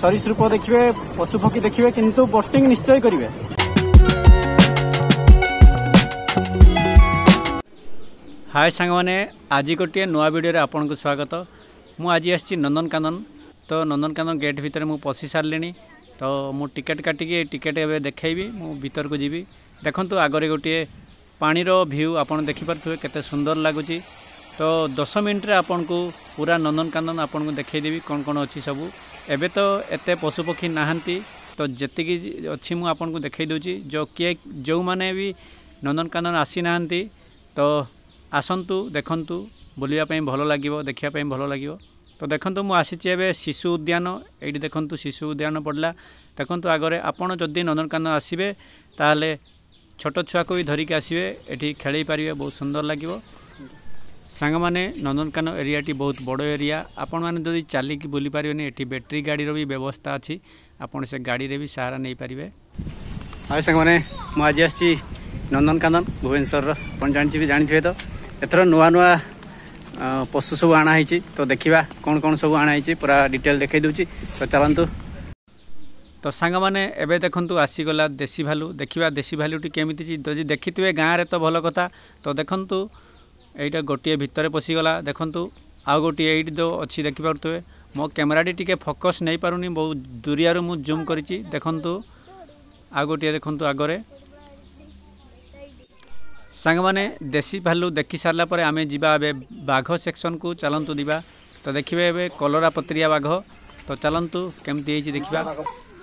सरीसृप देखिए पशुपक्षी देखिए किंतु बोटिंग निश्चय करेंगे। हाय सांग मैंने आज गोटे नुआ वीडियो आपन को स्वागत। मु आज आसी नंदनकानन। तो नंदनकानन गेट भितर मु पशि सारे तो मु टिकेट काटिकी टिकेट एवं देखी मु भीतर को जीवी। देखंतु आगरे गोटे पानीर व्यू आपन देखिपे केते सुंदर लगुच। तो 10 मिनट रे आपन को पूरा नंदनकानन आपन को देखईदेवी कौन कौन अच्छी सबू। एबे तो एते पशुपक्षी नहांती तो जेतिकी अच्छी मु आपन को देखई दूची। जो किए जो माने भी नंदनकानन आसी नाहांती तो आसंतु देखंतु बुलिया पई भलो लागिवो देखिया पई भलो लागिवो। तो देखंतु मु आसीची एबे शिशु उद्यान। एठी देखंतु शिशु उद्यान पड़ला। देखंतु आगरे आपन जदि नंदनकानन आसीबे ताले छोट छुआ को भी धरिक आसबे एठी खेलई पारिबे बहुत सुंदर लागिवो। सांग माने नंदनकानन एरियाटी बहुत बड़ एरिया। आपण माने जदि चलिकी बुली पारिबेनी एठी बैटरी गाड़ी भी व्यवस्था अच्छी आपण से गाड़ी रे भी सहारा नहीं पारिबे। हाय सांग माने मु आज आसी नंदनकानन भुवनेश्वर आपण जानिथिबे तो एथरो नुआ नुआ पशु सब आना है। तो देखा कौन कौन सब आना है पूरा डिटेल देखई दूची। तो चलतु। तो सांग माने एबे देखंतु आसीगला देसी भालू। देखा देसी भालूटी केमिति जदि देखिथिबे गाँव रे तो भल कथा। तो देखंतु एटा गोटे भितर पशिगला। देखंतु आउ गोटे एइट जो अच्छी देखि पारुथबे। मो कैमराटी टिके फोकस नहीं पारुनी बहुत दूरिया मु जूम करिछि। देखंतु आउ गोटे देखंतु आगरे सांग माने देसी भालू देखि सारला परे आमे जिबा एबे बाघ सेक्शन को चलंतु दिबा। तो देखिबे एबे कलरा पत्रिया बाघ। तो चलंतु केमति हेछि देखिबा।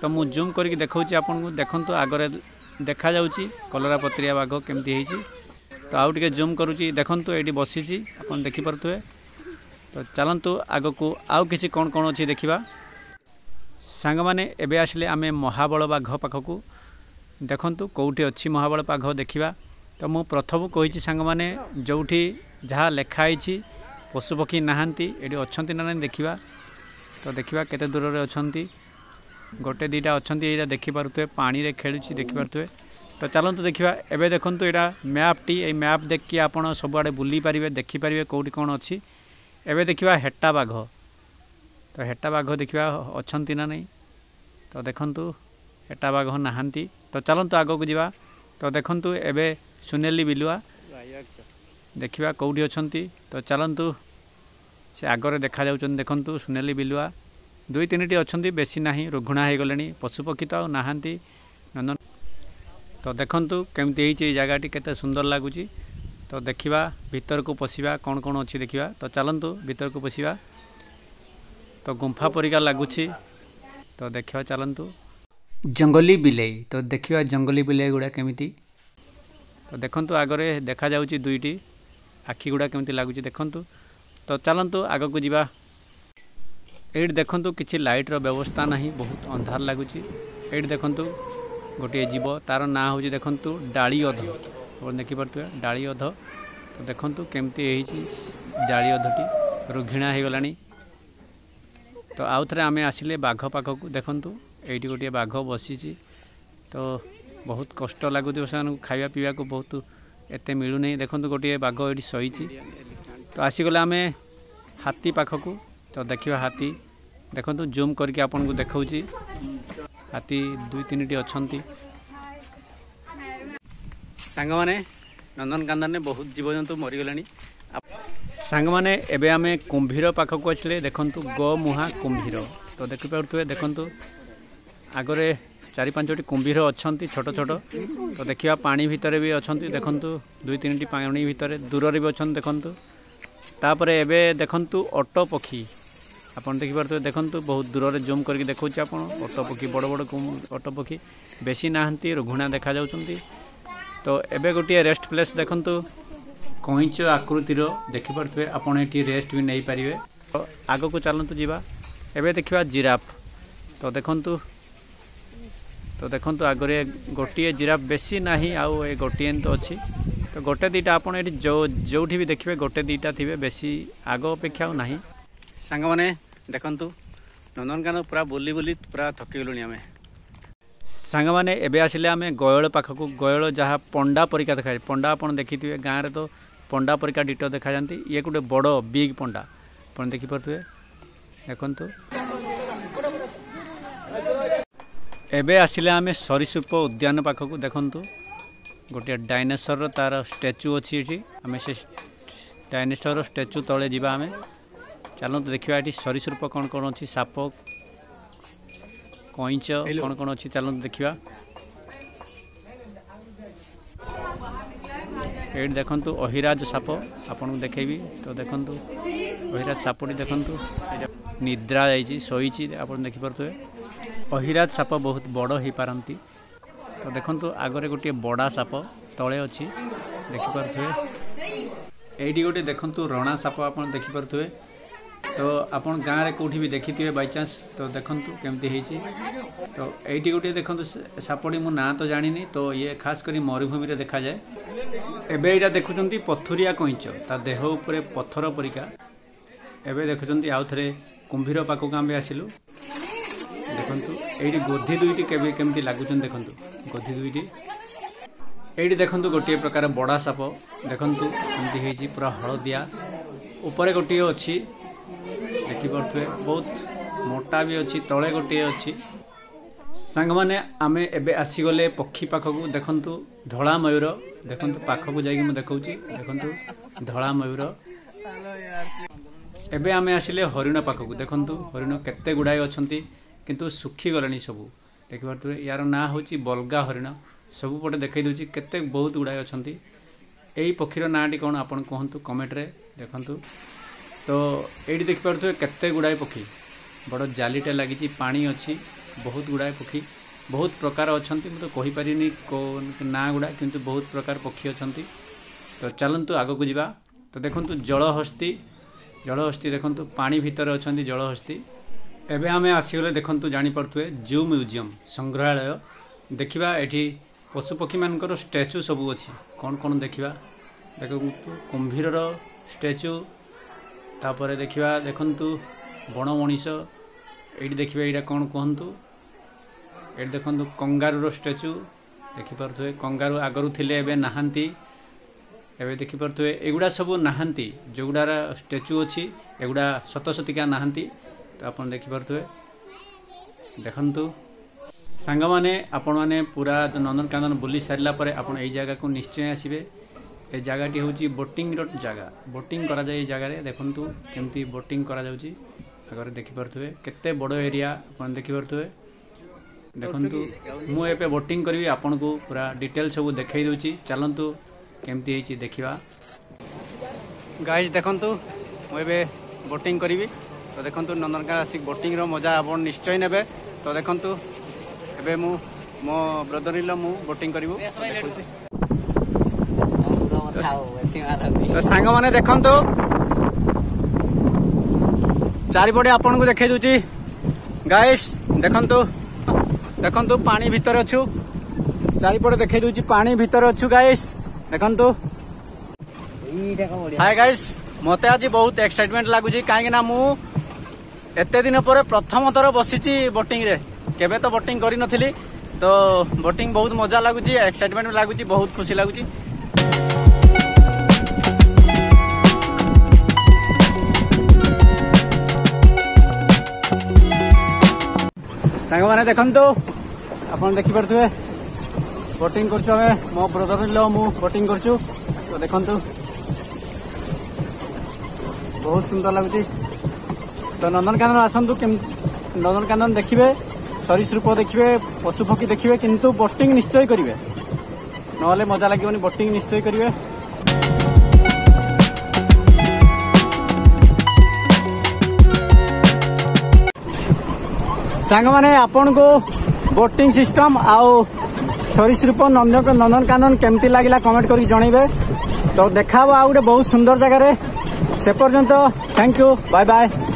तो मु जूम करके देखौछि आपन को। देखंतु आगरे देखा जाउछि कलरा पत्रिया बाघ केमति हेछि। तो आउ टिके जूम करूछि। देखंतु एठी बसिछि आपन देखि परथुवे। तो चलंतु आगो को आउ किछि कोन कोन अछि देखिबा। सांग माने एबे आसले आमे महाबल बाघ पाखकू। देखंतु कोउठी अछि महाबल बाघ देखिबा। तो मु प्रथम कही सांग माने जोठी जहाँ लेखाई पशुपक्षी नहांती एटी अच्छी ना नहीं देखा। तो देखा केते दूर रे अच्छी गोटे दीटा अच्छी ये देखिपे पानी रे खेलुची देखिपे। तो चलतु देखा एबे देखंतु एटा मैप टी ए मैप देखिए आपड़ सबुआड़े बुली पारे देखिपारे कौटी कौन अच्छी। एबे देखा हेटा बाघ। तो हेटा बाघ देखा अच्छी ना नहीं। तो देखंतु हेटा बाघ नहांती। तो चलतु आग को जीवा। तो देखंतु एबे सुनेली बिलुआ देखा कौटी अच्छी। तो चलतु से आगरे देखा जाउछन। देखंतु सुनेली बिलुआ 2-3टी अच्छी बेसी नहीं रुघुणा हो गले पशुपक्षी तो नहांती नंदन। तो देखंतु केमती होई जगहटी केते सुंदर लगुच। तो देखा भीतर को पशिबा कौन कौन अच्छी देखा। तो चलतु भीतर को पशिबा। तो गुंफा परिका लगुच। तो देखा चलतु जंगली बिलेई। तो देखा जंगली बिलेई गुड़ा केमिति। तो देखंतु आगरे देखा जाउची 2टी आखि गुड़ा केमिति लागुची देखंतु। तो चलंतु आग को जीवा। एट देखंतु किछि लाइट रो व्यवस्था नहीं बहुत अंधार लगुची। एट देखंतु गोटे जीव तार ना होची देखंतु डाली अध। और देखि परतुए डाली अध। तो देखंतु केमिति हेची डाली अधटी रुघिणा हो गलानी। तो आउ थरे आमे आसिले बाघ पाखकू। देखंतु एटी गोटे बाघ बसीची। तो बहुत कष्ट लगुच खाଇବା पीवा को बहुत एते मिलू नहीं। देखंतु गोटे बाघ ये शहीची। तो आसीगले आमे हाथी पाखकू। तो देखिए हाथी देखंतु जूम करके आपन को देखौची हाथी 2-3टी अच्छी। सांग माने नंदनकानन ने बहुत जीवजंतु मरीगले। सांग माने एबे आमे कुंभीर पाखकू आछले। देखंतु गो मुहा कुंभीर। तो देखि पारुथुवे देखंतु आगरे 4-5टी कुंभीर अच्छी छोट छोट। तो देखा पानी भितर भी अच्छा। देखंतु 2-3टी पानी भितर दूर भी अच्छा। देखंतु तापर एबे देखंतु ऑटो पक्षी आपन देखि पारथुवे। देखंतु बहुत दूर रे जूम करके देखौछि आपन ऑटो पक्षी बड़ बड़ ऑटो पक्षी बेसी नाहंती रुघुणा देखा जाउछंती। तो एबे गोटे रेस्ट प्लेस देखंतु कईच आकृतिर देखि पारथुवे आपन एठी रेस्ट भी नहीं पारिबे। तो आगो को चलंतु जीवा। एबे देखिबा जिराफ। तो देखंतु आगरे गोटे जिराफ बेसी नाही आउ ए गोटे तो अच्छी। तो गोटे दीटा आपन एठी जोठी भी देखिबे गोटे दीटा थिबे बेसी आगो अपेक्षा नाही। सांग माने देखंतु नंदनकानन पूरा बुली बुली पूरा थकी गलुनी आमे। सांग माने एबे आसिले आमे गयल पाखकू। गयल जहाँ पंडा परिका देखा। पंडा आपन देखिथिबे गाँव रे तो पंडा परिका डिटो देखा जाती। ये गोटे बड़ बिग पंडा आपन देखि परथुवे। देखंतु एबे आसिले आमे सरीसृप उद्यान पाखक देखंतु गोटे डायनासोर तार स्टैच्यू अच्छी ये आम से डायनासोर स्टैच्यू तले जावा आम चलते देखा ये सरीसृप कौन कौन अच्छी साप कईच कौन कौन अच्छी चलते देखा ये देखंतु अहिराज साप आपन को देखेबी तो देखंतु अहिराज सापटी देखंतु निद्रा जाइए शोची आप देखिपे अहिराज साप बहुत बड़ हो पारती तो देखंतु आगरे गोटे बड़ा साप तले अच्छी देखिपे ये गोटे देखंतु रणा साप आप देखिपे तो आपन गाँव में कौटी भी देखी बाई चान्स तो देखंतु केमती होती तो ये गोटे देखंतु सापटी मो ना तो जानी तो ये खास कर मरुभूमि रे देखा जाए एबे यहाँ देखुं पथुरिया कईच ता देह उपरे पत्थर परिका एबे देखुं आउ थे कुंभीर पाखक आम आसिलु देखंतु ये गोधी दुईटी केमती लगुच देखंतु गोधी दुईटी ये देखंतु गोटे प्रकार बड़ा साप देखंतु केमती होती पूरा हलदिया ऊपर गोटे अच्छी देखिपे बहुत मोटा भी अच्छी तले गोटे अच्छी सांग मैंने आमे एबे आसीगले पक्षी पाखक देखंतु धला मयूर देखंतु पाखक जाइए देखा देखंतु धला मयूर एबे आमे आसिले हरिण पाखक देखंतु हरिण केते गुड़ाए अच्छी किंतु सुखी गले सबू देखिपे यार ना हूँ बलगा हरिण सबू पटे देखई दूची केते बहुत गुड़ाए अच्छा यही पक्षीर नाटी कौन आपन कहतु कमेंट रे देखंतु तो ये देखिपे केते गुड़ाए पक्षी बड़ जालीटे लगी पानी अच्छी बहुत गुड़ाए पक्षी बहुत प्रकार अच्छा मुझे कहीपरि कौन ना गुड़ा किंतु बहुत प्रकार पक्षी अच्छा तो चलतु आग को जावा तो देखंतु जलहस्ती देखंतु पानी भितर अच्छा जलहस्ती एबे आमे आसीगले देखंतु जानी पड़ुए जू म्यूजियम संग्रहालय देखिबा एठी पशु पक्षी मानकर स्टैच्यू सबू अच्छी कौन कौन देखिबा देखंतु कुंभीर स्टैच्यू तापर देखिबा देखंतु बण मनीष ये देखिए यहाँ कौन कहतु ये देखंतु कंगारूर स्टैच्यू देखिपे कंगारू आगरू थिले एबे नहांती एबे देखिपे एगुड़ा सब नहांती जोगुड़ार स्टैच्यू अच्छी एगुड़ा सतसतिका नहांती तो आप देखिपे देखंतु सांग माने आपण माने पूरा नंदनकानन बुली सारा पर आपण एई जगह को निश्चय आसबे ए जगहटी हूँ बोटिंग जगह बोटिंग करा जाए जगह देखंतु केमती बोटिंग करा जाउची आगे देखिपे केते बड़ एरिया आप देखिपे देखंतु मु एपे बोटिंग करी आपन को पूरा डिटेल सब देखई दूची चलंतु केमती होईची देखिबा गाइस देखंतु मु एबे बोटिंग करी तो देखंतु नंदनकानन आसिक बोटिंग रो मजा आपन निश्चय नेबे तो देखंतु एबे मु मो ब्रदर इन लॉ मु बोटिंग करिवो तो सांग माने देखंतु चारिपटे आपन को देखई दूची गाइस देखंतु देखंतु पानी भीतर अच्छु चारिपटे देखई दूची पानी भीतर अच्छु गाइस देखंतु हाय गाइस मते आज बहुत एक्साइटमेंट लगुची काहे ना मु एते दिन पर प्रथम थर बसीची बोटिंग रे केबे तो बोटिंग करी नथिली तो बोटिंग बहुत मजा लगुची एक्साइटमेंट लगुची बहुत खुशी लगुची सांग माने देखंतु आपन देखि परथुए बोटिंग करछु हमें मो ब्रदर इन लॉ मु बोटिंग करछु तो देखंतु बहुत सुंदर लगुची तो नंदनकानन आसंतु नंदनकानन देखिबे सरीसृप देखिबे पशु पक्षी देखिबे किंतु बोटिंग निश्चय करिवे नहले मजा लागिवनी बोटिंग निश्चय करिवे सांग माने आपन को बोटिंग सिस्टम आउ सरीसृप नंदनकानन केमती लगिला कमेंट करी जणैबे तो देखाबो आ गोटे बहुत सुंदर जगह रे से पर्यंत थैंक यू बाय बाय।